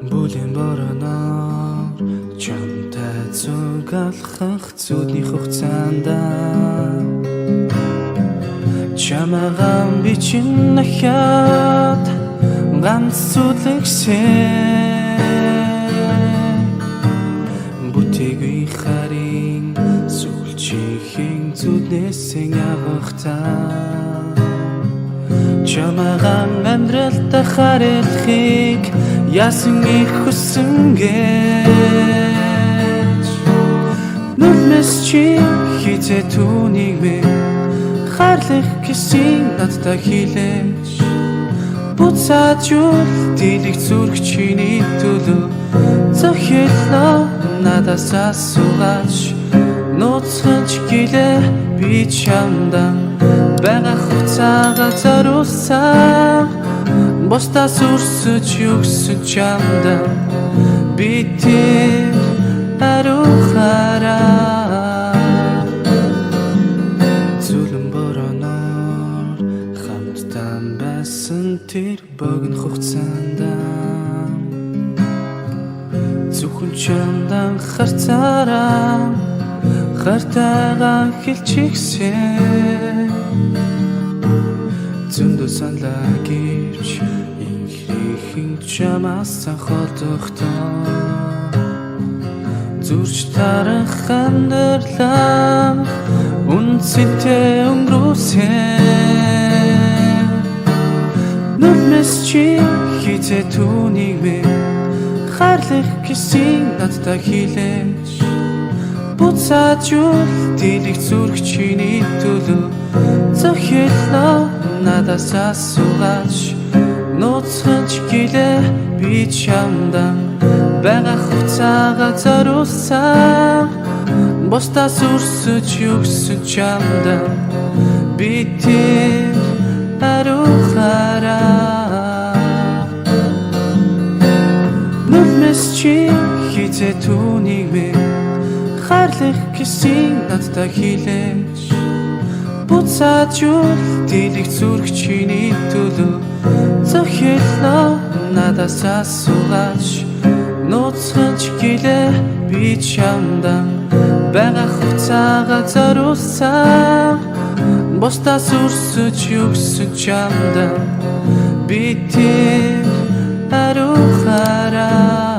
Бүлийн бороноор чамтай зүгалхах зүудний хугацаанд чамайгаа би чинь дахиад ганц зүлэгсэн бүтээгүй харин сүүлчийн зүднээсээ явахтаа чамайгаа амьдралдаа харилцахыг яасан их хүсэн гэж нүрмэс чи хизээ түүнийг минь харлах гэсэн надтай хэлээч буцаад юу дийлэх зүрх чиний төлөө зохиолоо надаас асуугач нууцхан ч гэлээ би чамдан байгаа хугацаагаа зориулсан бусдаас өрсөж өгсөн чамдан би тэр хараа зүлэн бороноор хамтдаа байсан тэр богино хугацаанд зөвхөн чамдан харцаараа хартайгаа хэлчихсэн зөндөө саналаа гэрч инхрийн чамаас холдохдоо зүрч тарах амьдралаа үнцэнтэй өнгөрүүлсэн нүрмэс чи хизээ түүнийг минь харлах гэсэн надтай хэлээч буцаад юу дийлэх зүрх чиний төлөө зохиолоо надаас асуугач нууцхан ч гэлээ би чамдан байгаа хугацаагаа зориулсан бусдаас өрсөж өгсөн чамдан би тэр хараа нүрмэс чи хизээ түүнийг минь харлах гэсэн надтай хэлээч буцаад юу дийлэх зүрх чиний төлөө зохиолоо надаас асуугач нууцхан ч гэлээ би чамдан байгаа хугацаагаа зориулсан бусдаас өрсөж өгсөн чамдан би тэр хараа